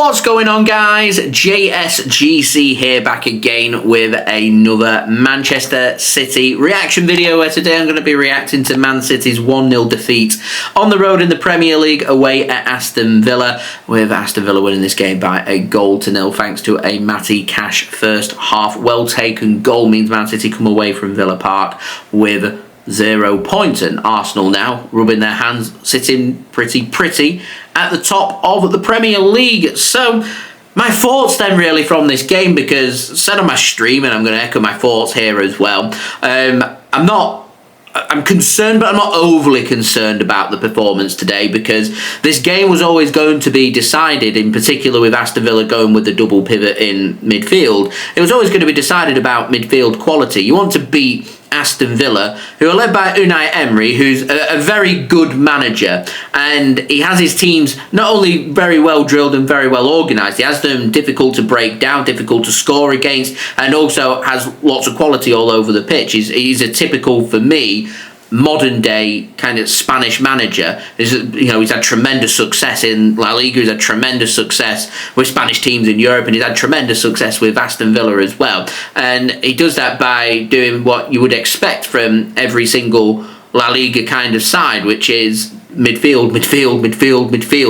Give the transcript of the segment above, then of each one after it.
What's going on, guys? JSGC here, back again with another Manchester City reaction video, where today I'm going to be reacting to Man City's 1-0 defeat on the road in the Premier League away at Aston Villa, with Aston Villa winning this game by 1-0 thanks to a Matty Cash first half well taken goal. Means Man City come away from Villa Park with 0 points, and Arsenal now rubbing their hands, sitting pretty at the top of the Premier League. So my thoughts then really from this game, because said on my stream, and I'm going to echo my thoughts here as well, I'm concerned, but I'm not overly concerned about the performance today, because this game was always going to be decided, in particular with Aston Villa going with the double pivot in midfield. It was always going to be decided about midfield quality. You want to beat Aston Villa, who are led by Unai Emery, who's a very good manager, and he has his teams not only very well drilled and very well organised, he has them difficult to break down, difficult to score against, and also has lots of quality all over the pitch. He's a typical, for me, modern day kind of Spanish manager. He's had tremendous success in La Liga, he's had tremendous success with Spanish teams in Europe, and he's had tremendous success with Aston Villa as well. And he does that by doing what you would expect from every single La Liga kind of side, which is midfield.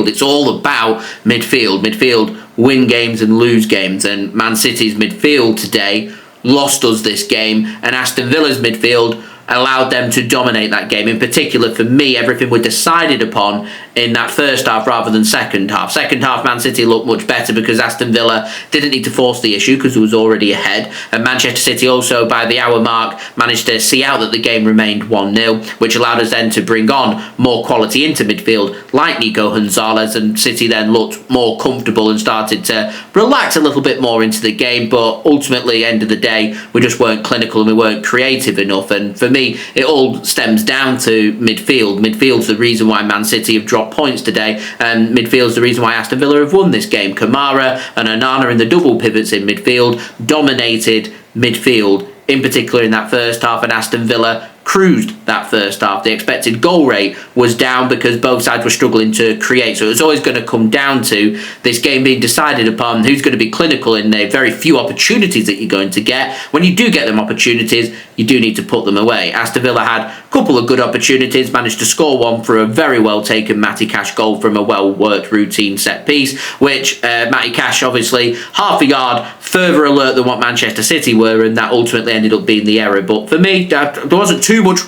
It's all about midfield, win games and lose games. And Man City's midfield today lost us this game, and Aston Villa's midfield allowed them to dominate that game. In particular, for me, everything was decided upon in that first half rather than second half. Second half, Man City looked much better because Aston Villa didn't need to force the issue because it was already ahead. And Manchester City also, by the hour mark, managed to see out that the game remained 1-0, which allowed us then to bring on more quality into midfield, like Nico, Gonzalez, and City then looked more comfortable and started to relax a little bit more into the game. But ultimately, end of the day, we just weren't clinical and we weren't creative enough. And for me, it all stems down to midfield. Midfield's the reason why Man City have dropped points today, and midfield's the reason why Aston Villa have won this game. Kamara and Onana in the double pivots in midfield dominated midfield, in particular in that first half, and Aston Villa cruised that first half. The expected goal rate was down because both sides were struggling to create. So it was always going to come down to this game being decided upon who's going to be clinical in the very few opportunities that you're going to get. When you do get them opportunities, you do need to put them away. Aston Villa had a couple of good opportunities, managed to score one for a very well taken Matty Cash goal from a well worked routine set piece, which Matty Cash obviously half a yard further alert than what Manchester City were, and that ultimately ended up being the error. But for me, there wasn't too much,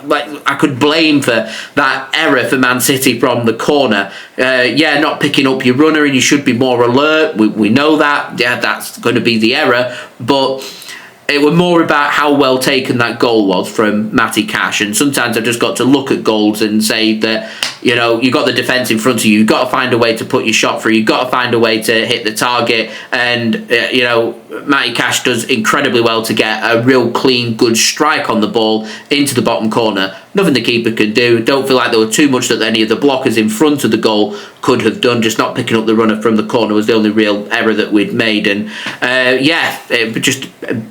like I could blame for that error for Man City from the corner. Yeah, not picking up your runner, and you should be more alert. We know that. Yeah, that's going to be the error, but it was more about how well taken that goal was from Matty Cash. And sometimes I've just got to look at goals and say that, you've got the defence in front of you, you've got to find a way to put your shot through, you've got to find a way to hit the target. And, Matty Cash does incredibly well to get a real clean, good strike on the ball into the bottom corner. Nothing the keeper could do. Don't feel like there were too much that any of the blockers in front of the goal could have done. Just not picking up the runner from the corner was the only real error that we'd made. And just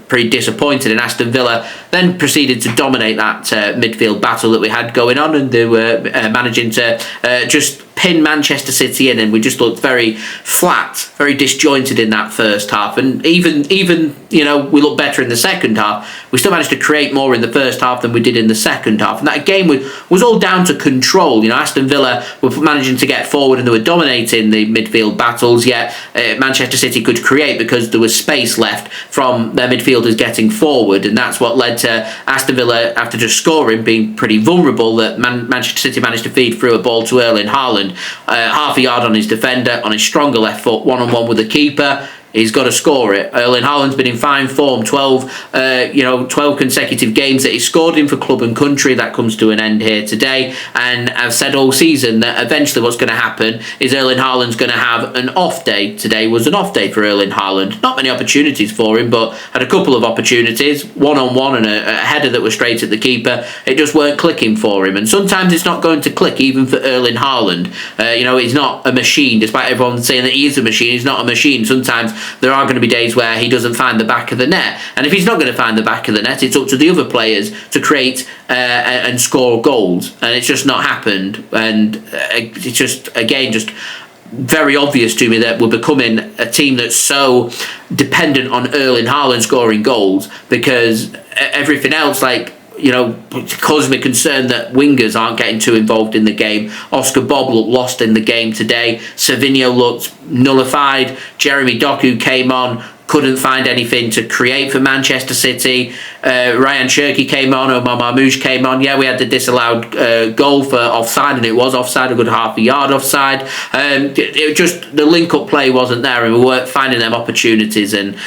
pretty disappointed. And Aston Villa then proceeded to dominate that midfield battle that we had going on, and they were managing to just pin Manchester City in, and we just looked very flat, very disjointed in that first half. And even we looked better in the second half. We still managed to create more in the first half than we did in the second half, and that game was all down to control. Aston Villa were managing to get forward and they were dominating the midfield battles, yet Manchester City could create because there was space left from their midfielders getting forward, and that's what led to Aston Villa, after just scoring, being pretty vulnerable, that Manchester City managed to feed through a ball to Erling Haaland, half a yard on his defender, on his stronger left foot, one-on-one with the keeper. He's got to score it. Erling Haaland's been in fine form, 12 consecutive games that he's scored in for club and country. That comes to an end here today. And I've said all season that eventually what's going to happen is Erling Haaland's going to have an off day. Today was an off day for Erling Haaland. Not many opportunities for him, but had a couple of opportunities, one-on-one and a header that was straight at the keeper. It just weren't clicking for him. And sometimes it's not going to click even for Erling Haaland. He's not a machine, despite everyone saying that he is a machine. He's not a machine. Sometimes there are going to be days where he doesn't find the back of the net, and if he's not going to find the back of the net, it's up to the other players to create and score goals, and it's just not happened. And it's just, again, just very obvious to me that we're becoming a team that's so dependent on Erling Haaland scoring goals, because everything else, like, you know, causes me concern that wingers aren't getting too involved in the game. Oscar Bobb looked lost in the game today. Savinho looked nullified. Jeremy Doku came on, couldn't find anything to create for Manchester City. Rayan Cherki came on, Omar Marmoush came on. Yeah, we had the disallowed goal for offside, and it was offside, a good half a yard offside. It just, the link-up play wasn't there, and we weren't finding them opportunities. And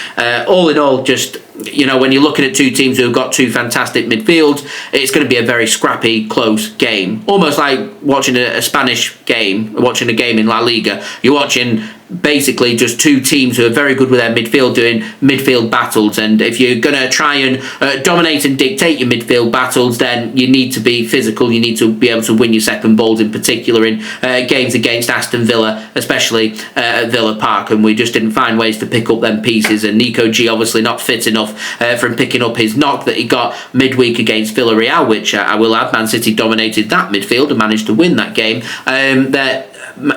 all in all, just, you know, when you're looking at two teams who've got two fantastic midfields, it's going to be a very scrappy, close game. Almost like watching a Spanish game, watching a game in La Liga. You're watching basically just two teams who are very good with their midfield, doing midfield battles. And if you're going to try and dominate and dictate your midfield battles, then you need to be physical. You need to be able to win your second balls, in particular in games against Aston Villa, especially at Villa Park. And we just didn't find ways to pick up them pieces. And Nico G obviously not fit enough from picking up his knock that he got midweek against Villarreal, which I will add, Man City dominated that midfield and managed to win that game.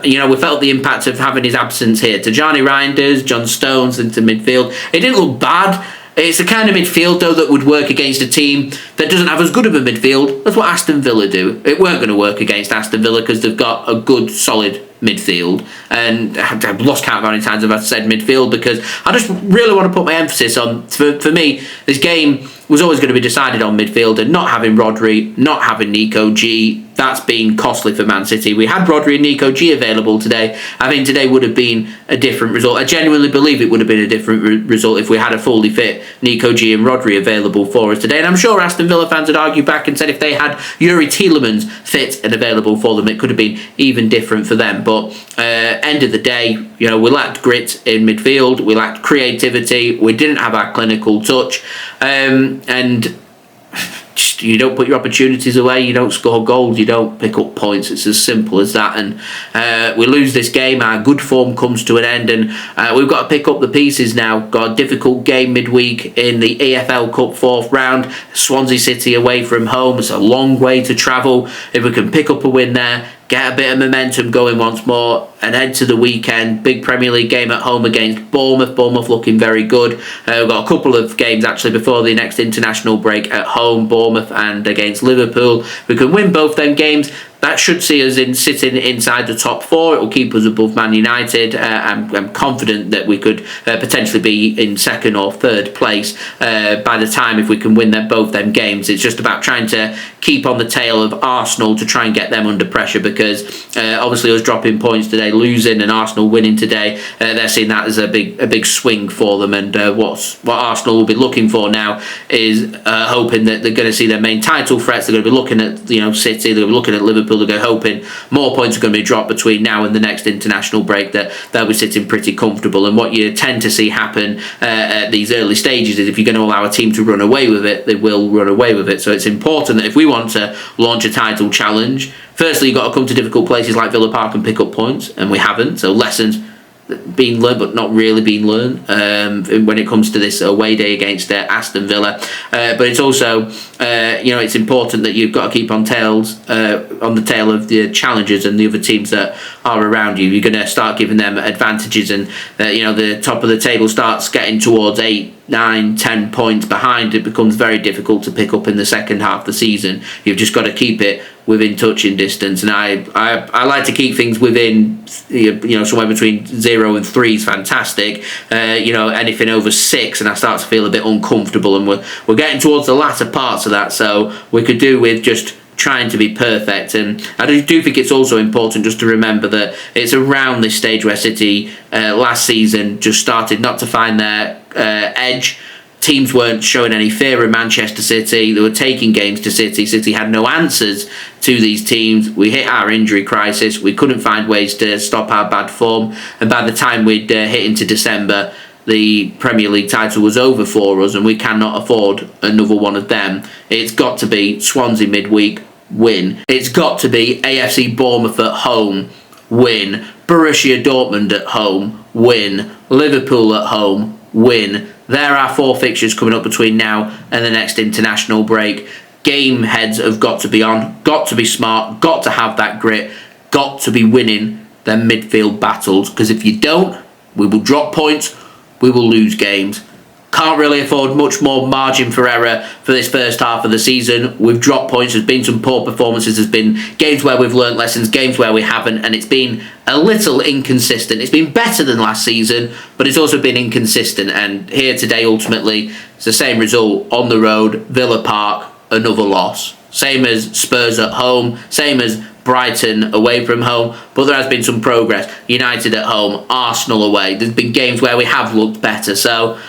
You know, we felt the impact of having his absence here. Tijjani, Reijnders, John Stones into midfield. It didn't look bad. It's the kind of midfield, though, that would work against a team that doesn't have as good of a midfield as what Aston Villa do. It weren't going to work against Aston Villa because they've got a good, solid midfield. And I've lost count of how many times I've said midfield, because I just really want to put my emphasis on, for me, this game was always going to be decided on midfield, and not having Rodri, not having Nico G, that's been costly for Man City. We had Rodri and Nico G available today. I think today would have been a different result. I genuinely believe it would have been a different result if we had a fully fit Nico G and Rodri available for us today. And I'm sure Aston Villa fans would argue back and said if they had Youri Tielemans fit and available for them, it could have been even different for them. But end of the day, you know, we lacked grit in midfield, we lacked creativity, we didn't have our clinical touch, and just, you don't put your opportunities away, you don't score goals, you don't pick up points. It's as simple as that. And we lose this game, our good form comes to an end, and we've got to pick up the pieces now. Got a difficult game midweek in the EFL Cup 4th round, Swansea City away from home. It's a long way to travel. If we can pick up a win there, get a bit of momentum going once more, and head to the weekend. Big Premier League game at home against Bournemouth. Bournemouth looking very good. We've got a couple of games actually before the next international break at home, Bournemouth and against Liverpool. We can win both them games. That should see us sitting inside the top 4. It will keep us above Man United. I'm confident that we could potentially be in second or third place by the time, if we can win both them games. It's just about trying to keep on the tail of Arsenal to try and get them under pressure, because obviously us dropping points today, losing, and Arsenal winning today, they're seeing that as a big swing for them. And what Arsenal will be looking for now is hoping that they're going to see their main title threats. They're going to be looking at, you know, City. They're looking at Liverpool. They're hoping more points are going to be dropped between now and the next international break, that they'll be sitting pretty comfortable. And what you tend to see happen at these early stages is if you're going to allow a team to run away with it, they will run away with it. So it's important that if we want to launch a title challenge, firstly you've got to come to difficult places like Villa Park and pick up points, and we haven't. So lessons being learned but not really being learned when it comes to this away day against Aston Villa. But it's also you know, it's important that you've got to keep on the tail of the challengers and the other teams that are around you. You're going to start giving them advantages, and you know, the top of the table starts getting towards 8, 9, 10 points behind. It becomes very difficult to pick up in the second half of the season. You've just got to keep it within touching distance, and I like to keep things within, you know, somewhere between 0 and 3 is fantastic. You know, anything over 6 and I start to feel a bit uncomfortable, and we're getting towards the latter parts of that, so we could do with just trying to be perfect. And I do think it's also important just to remember that it's around this stage where City last season just started not to find their edge. Teams weren't showing any fear of Manchester City. They were taking games to City. City had no answers to these teams. We hit our injury crisis. We couldn't find ways to stop our bad form. And by the time we'd hit into December, the Premier League title was over for us, and we cannot afford another one of them. It's got to be Swansea midweek, win. It's got to be AFC Bournemouth at home, win. Borussia Dortmund at home, win. Liverpool at home, win. There are 4 fixtures coming up between now and the next international break. Game heads have got to be on, got to be smart, got to have that grit, got to be winning them midfield battles, because if you don't, we will drop points, we will lose games. Can't really afford much more margin for error for this first half of the season. We've dropped points, there's been some poor performances, there's been games where we've learnt lessons, games where we haven't, and it's been a little inconsistent. It's been better than last season, but it's also been inconsistent, and here today ultimately it's the same result on the road, Villa Park, another loss. Same as Spurs at home, same as Brighton away from home, but there has been some progress. United at home, Arsenal away. There's been games where we have looked better, so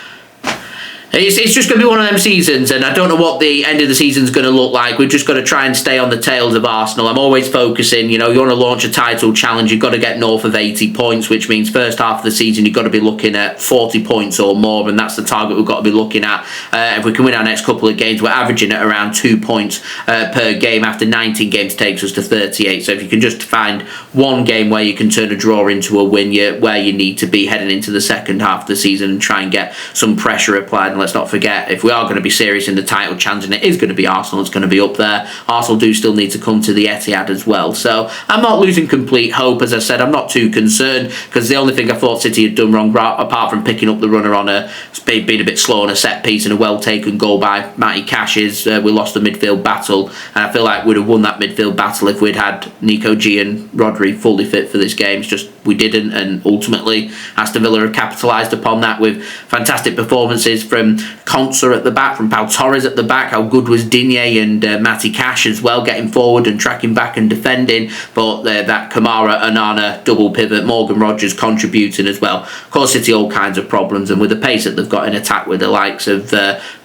it's just going to be one of them seasons, and I don't know what the end of the season is going to look like. We've just got to try and stay on the tails of Arsenal. I'm always focusing, you want to launch a title challenge, you've got to get north of 80 points, which means first half of the season you've got to be looking at 40 points or more, and that's the target we've got to be looking at. If we can win our next couple of games, we're averaging at around 2 points per game. After 19 games takes us to 38, so if you can just find one game where you can turn a draw into a win, you're where you need to be heading into the second half of the season, and try and get some pressure applied. And let's not forget, if we are going to be serious in the title challenge, and it is going to be Arsenal, it's going to be up there. Arsenal do still need to come to the Etihad as well, so I'm not losing complete hope. As I said, I'm not too concerned, because the only thing I thought City had done wrong, apart from picking up the runner on being a bit slow on a set piece and a well taken goal by Matty Cash, is we lost the midfield battle, and I feel like we'd have won that midfield battle if we'd had Nico G and Rodri fully fit for this game. It's just we didn't, and ultimately Aston Villa have capitalised upon that with fantastic performances from Konsa at the back, from Pau Torres at the back. How good was Digne and Matty Cash as well, getting forward and tracking back and defending, but that Kamara Onana double pivot, Morgan Rogers contributing as well. Of course, City all kinds of problems, and with the pace that they've got in attack with the likes of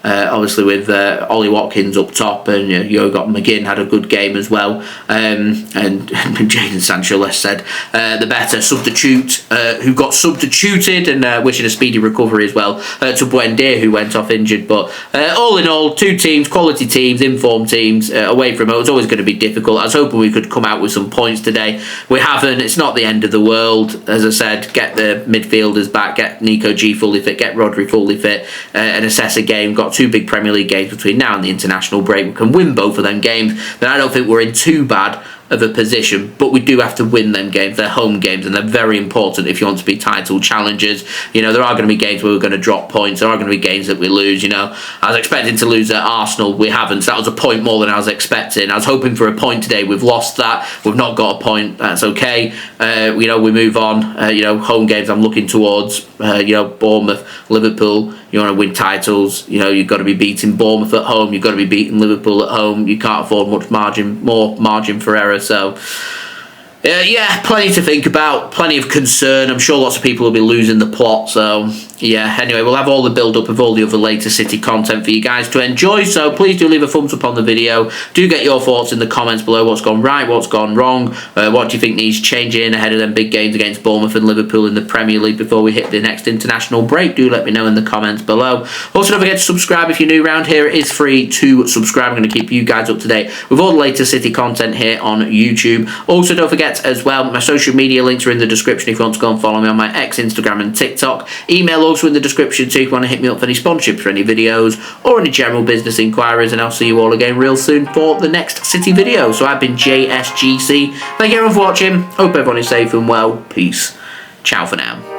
obviously with Ollie Watkins up top, and you got McGinn had a good game as well, and Jadon Sancho, less said the better. Substitute who got substituted, and wishing a speedy recovery as well to Buendia, who went off injured. But all in all, two teams, quality teams, informed teams, away from home. It's always going to be difficult. I was hoping we could come out with some points today. We haven't. It's not the end of the world. As I said, get the midfielders back, get Nico G fully fit, get Rodri fully fit, and assess a game. Got 2 big Premier League games between now and the international break. We can win both of them games, then I don't think we're in too bad of a position, but we do have to win them games. They're home games, and they're very important if you want to be title challengers. There are going to be games where we're going to drop points. There are going to be games that we lose. I was expecting to lose at Arsenal. We haven't, so that was a point more than I was expecting. I was hoping for a point today. We've lost that. We've not got a point. That's okay. We move on. Home games I'm looking towards. Bournemouth, Liverpool. You want to win titles, you've got to be beating Bournemouth at home, you've got to be beating Liverpool at home. You can't afford more margin for error. So plenty to think about, plenty of concern. I'm sure lots of people will be losing the plot. So anyway, we'll have all the build up of all the other later City content for you guys to enjoy, so please do leave a thumbs up on the video. Do get your thoughts in the comments below. What's gone right, what's gone wrong, what do you think needs changing ahead of them big games against Bournemouth and Liverpool in the Premier League before we hit the next international break? Do let me know in the comments below. Also, don't forget to subscribe if you're new around here. It is free to subscribe. I'm going to keep you guys up to date with all the latest City content here on YouTube. Also, don't forget as well, my social media links are in the description if you want to go and follow me on my X, Instagram and TikTok. Email also in the description too if you want to hit me up for any sponsorships for any videos or any general business inquiries, and I'll see you all again real soon for the next City video. So I've been JSGC. Thank you everyone for watching. Hope everyone is safe and well. Peace. Ciao for now.